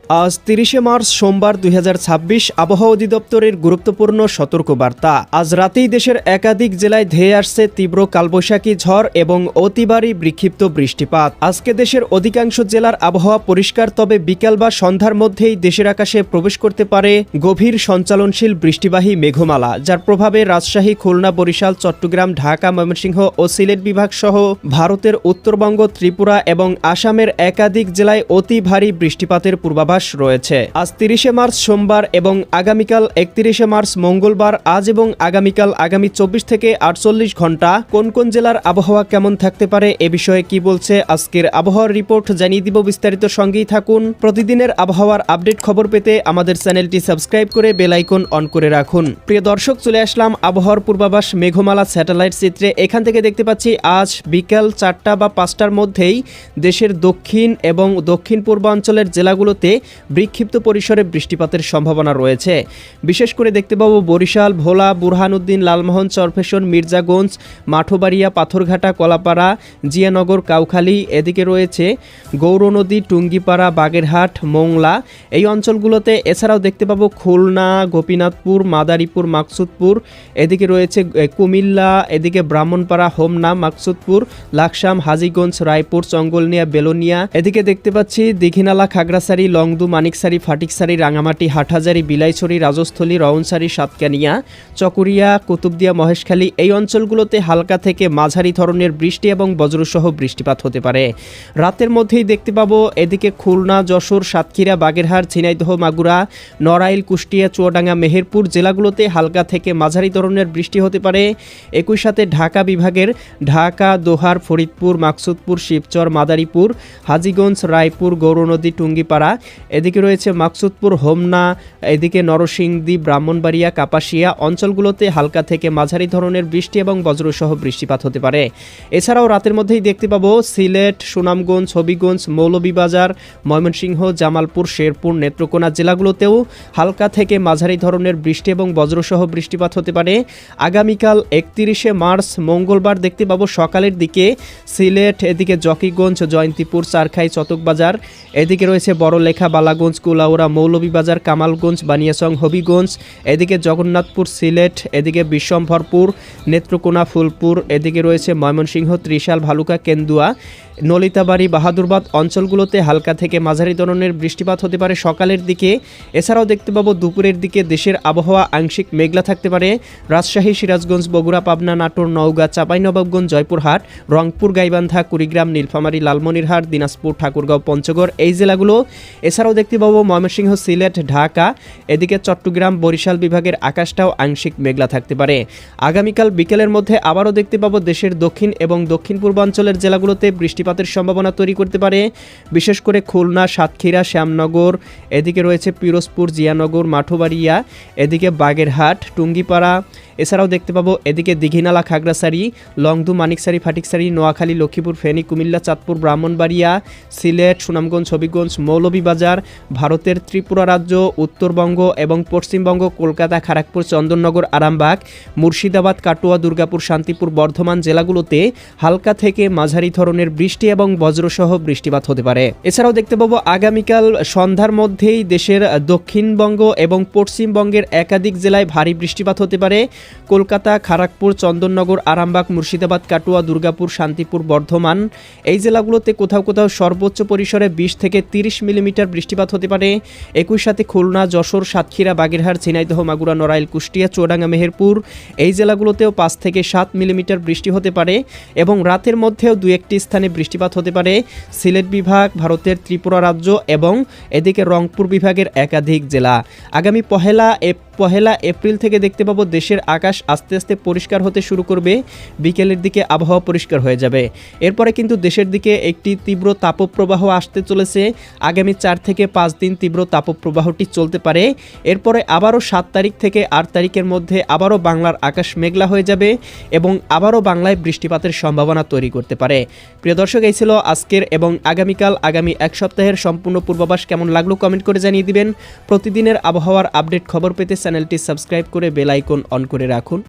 আজ ৩০শে মার্চ সোমবার ২০২৬ আবহাওয়া অধিদপ্তরের গুরুত্বপূর্ণ সতর্কবার্তা। আজ রাতেই দেশের একাধিক জেলায় ধেয়ে আসছে তীব্র কালবৈশাখী ঝড় এবং অতি ভারী বিক্ষিপ্ত বৃষ্টিপাত। আজকে দেশের অধিকাংশ জেলার আবহাওয়া পরিষ্কার, তবে বিকাল বা সন্ধ্যার মধ্যেই দেশের আকাশে প্রবেশ করতে পারে গভীর সঞ্চালনশীল বৃষ্টিবাহী মেঘমালা, যার প্রভাবে রাজশাহী, খুলনা, বরিশাল, চট্টগ্রাম, ঢাকা, ময়মনসিংহ ও সিলেট বিভাগ সহ ভারতের উত্তরবঙ্গ, ত্রিপুরা এবং আসামের একাধিক জেলায় অতি ভারী বৃষ্টিপাতের পূর্বাভাস রয়েছে। আজ ৩০শে মার্চ সোমবার এবং আগামীকাল ৩১শে মার্চ মঙ্গলবার, আজ এবং আগামীকাল আগামী ২৪ থেকে ৪৮ ঘন্টা কোন কোন জেলার আবহাওয়া কেমন থাকতে পারে এ বিষয়ে কি বলছে আজকের আবহাওয়ার রিপোর্ট জানিয়ে দিব। বিস্তারিত সঙ্গেই থাকুন। প্রতিদিনের আবহাওয়ার আপডেট খবর পেতে আমাদের চ্যানেলটি সাবস্ক্রাইব করে বেল আইকন অন করে রাখুন। প্রিয় দর্শক, চলে আসলাম আবহাওয়ার পূর্বাভাস মেঘমালা স্যাটেলাইট চিত্রে। এখান থেকে দেখতে পাচ্ছি আজ বিকাল ৪টা বা ৫টার মধ্যেই দেশের দক্ষিণ এবং দক্ষিণ পূর্বাঞ্চলের জেলাগুলোতে বিক্ষিপ্ত পরিসরে বৃষ্টিপাতের সম্ভাবনা রয়েছে। বিশেষ করে দেখতে পাবো বরিশাল, ভোলা, বুরহানুদ্দিন, লালমোহন, চরফেশন, মির্জাগঞ্জ, মাঠবাড়িয়া, পাথরঘাটা, কলাপাড়া, জিয়ানগর, কাউখালী, এদিকে রয়েছে গৌরনদী, টুঙ্গিপাড়া, বাগেরহাট, মোংলা, এই অঞ্চলগুলোতে। এছাড়াও দেখতে পাবো খুলনা, গোপীনাথপুর, মাদারীপুর, মাকসুদপুর, এদিকে রয়েছে কুমিল্লা, এদিকে ব্রাহ্মণপাড়া, হোমনা, মাকসুদপুর, লাকসাম, হাজীগঞ্জ, রায়পুর, চঙ্গলনিয়া, বেলোনিয়া, এদিকে দেখতে পাচ্ছি দীঘিনালা, খাগড়াছড়ি, লংদু, মানিকছড়ি, ফাটিকছড়ি, রাঙামাটি, হাটহাজারী, বিলাইছড়ি, রাজস্থলী, রওনছড়ি, সাতকানিয়া, চকুরিয়া, কুতুবদিয়া, মহেশখালী, এই অঞ্চলগুলোতে হালকা থেকে মাঝারি ধরনের বৃষ্টি এবং বজ্রসহ বৃষ্টিপাত হতে পারে। রাতের মধ্যেই দেখতে পাবো এদিকে খুলনা, যশোর, সাতক্ষীরা, বাগেরহাট, ঝিনাইদহ, মাগুরা, নড়াইল, কুষ্টিয়া, চুয়াডাঙ্গা, মেহেরপুর জেলাগুলোতে হালকা থেকে মাঝারি ধরনের বৃষ্টি হতে পারে। একই সাথে ঢাকা বিভাগের ঢাকা, দোহার, ফরিদপুর, মাকসুদপুর, শিবচর, মাদারীপুর, হাজীগঞ্জ, রায়পুর, গৌরনদী, টুঙ্গিপাড়া, এদিকে রয়েছে মাকসুদপুর, হোমনা, এদিকে নরসিংদী, ব্রাহ্মণবাড়িয়া, কাপাসিয়া অঞ্চলগুলোতে হালকা থেকে মাঝারি ধরনের বৃষ্টি এবং বজ্রসহ বৃষ্টিপাত হতে পারে। এছাড়াও রাতের মধ্যেই দেখতে পাবো সিলেট, সুনামগঞ্জ, হবিগঞ্জ, মৌলভীবাজার, ময়মনসিংহ, জামালপুর, শেরপুর, নেত্রকোনা জেলাগুলোতেও হালকা থেকে মাঝারি ধরনের বৃষ্টি এবং বজ্রসহ বৃষ্টিপাত হতে পারে। আগামীকাল ৩১শে মার্চ মঙ্গলবার দেখতে পাবো সকালের দিকে সিলেট, এদিকে জকিগঞ্জ, জয়ন্তীপুর, চারখাই, চতকবাজার, এদিকে রয়েছে বড়লেখা, বালাগঞ্জ, কুলাউড়া, মৌলভীবাজার, কামালগঞ্জ, বানিয়াচং, হবিগঞ্জ, এদিকে জগন্নাথপুর, সিলেট, এদিকে বিশ্বম্ভরপুর, নেত্রকোনা, ফুলপুর, এদিকে রয়েছে ময়মনসিংহ, ত্রিশাল, ভালুকা, কেন্দুয়া, নলিতাবাড়ি, বাহাদুরবাদ অঞ্চলগুলোতে হালকা থেকে মাঝারি ধরনের বৃষ্টিপাত হতে পারে সকালের দিকে। এছাড়াও দেখতে পাবো দুপুরের দিকে দেশের আবহাওয়া আংশিক মেঘলা থাকতে পারে। রাজশাহী, সিরাজগঞ্জ, বগুড়া, পাবনা, নাটোর, নওগাঁ, চাঁপাইনবাবগঞ্জ, জয়পুরহাট, রংপুর, গাইবান্ধা, কুড়িগ্রাম, নীলফামারী, লালমনিরহাট, দিনাজপুর, ঠাকুরগাঁও, পঞ্চগড় এই জেলাগুলো। এছাড়াও দেখতে পাবো ময়মনসিংহ, সিলেট, ঢাকা, এদিকে চট্টগ্রাম, বরিশাল বিভাগের আকাশটাও আংশিক মেঘলা থাকতে পারে। আগামীকাল বিকেলের মধ্যে আবারও দেখতে পাবো দেশের দক্ষিণ এবং দক্ষিণ পূর্বাঞ্চলের জেলাগুলোতে বৃষ্টিপাতের সম্ভাবনা তৈরি করতে পারে। বিশেষ করে খুলনা, সাতক্ষীরা, শ্যামনগর, এদিকে রয়েছে পিরোজপুর, জিয়ানগর, মাঠবাড়িয়া, এদিকে বাগেরহাট, টুঙ্গিপাড়া। এছাড়াও দেখতে পাবো এদিকে দীঘিনালা, খাগড়াছড়ি, লংদু, মানিকছড়ি, ফাটিকছড়ি, নোয়াখালী, লক্ষ্মীপুর, ফেনী, কুমিল্লা, চাঁদপুর, ব্রাহ্মণবাড়িয়া, সিলেট, সুনামগঞ্জ, হবিগঞ্জ, মৌলভীবাজার, ভারতের ত্রিপুরা রাজ্য, উত্তরবঙ্গ এবং পশ্চিমবঙ্গ, কলকাতা, খড়গপুর, চন্দননগর, আরামবাগ, মুর্শিদাবাদ, কাটোয়া, দুর্গাপুর, শান্তিপুর, বর্ধমান জেলাগুলোতে হালকা থেকে মাঝারি ধরনের বৃষ্টি এবং বজ্রসহ বৃষ্টিপাত হতে পারে। এছাড়াও দেখতে পাবো আগামীকাল সন্ধ্যার মধ্যেই দেশের দক্ষিণবঙ্গ এবং পশ্চিমবঙ্গের একাধিক জেলায় ভারী বৃষ্টিপাত হতে পারে। কলকাতা, খড়গপুর, চন্দননগর, আরামবাগ, মুর্শিদাবাদ, কাটোয়া, দুর্গাপুর, শান্তিপুর, বর্ধমান এই জেলাগুলোতে কোথাও কোথাও সর্বোচ্চ পরিসরে 20 থেকে 30 মিলিমিটার বৃষ্টিপাত হতে পারে। একই সাথে খুলনা, যশোর, সাতক্ষীরা, বাগেরহাট, ঝিনাইদহ, মাগুরা, নড়াইল, কুষ্টিয়া, চুয়াডাঙ্গা, মেহেরপুর এই জেলাগুলোতেও 5 থেকে 7 মিলিমিটার বৃষ্টি হতে পারে এবং রাতের মধ্যেও 2-1টি স্থানে বৃষ্টিপাত হতে পারে। সিলেট বিভাগ, ভারতের ত্রিপুরা রাজ্য এবং এদিকে রংপুর বিভাগের একাধিক জেলা। আগামী পহেলা এপ্রিল থেকে দেখতে পাবো দেশের আকাশ আস্তে আস্তে পরিষ্কার হতে শুরু করবে। বিকেলের দিকে আবহাওয়া পরিষ্কার হয়ে যাবে। এরপরে কিন্তু দেশের দিকে একটি তীব্র তাপপ্রবাহ আসতে চলেছে। আগামী 4 থেকে 5 দিন তীব্র তাপপ্রবাহটি চলতে পারে। এরপরে আবারও 7 তারিখ থেকে 8 তারিখের মধ্যে আবারও বাংলার আকাশ মেঘলা হয়ে যাবে এবং আবারও বাংলায় বৃষ্টিপাতের সম্ভাবনা তৈরি করতে পারে। প্রিয় দর্শক, এই ছিল আজকের এবং আগামীকাল আগামী এক সপ্তাহের সম্পূর্ণ পূর্বাভাস। কেমন লাগলো কমেন্ট করে জানিয়ে দিবেন। প্রতিদিনের আবহাওয়ার আপডেট খবর পেতে চ্যানেলটি সাবস্ক্রাইব করে বেল আইকন অন করে রাখুন।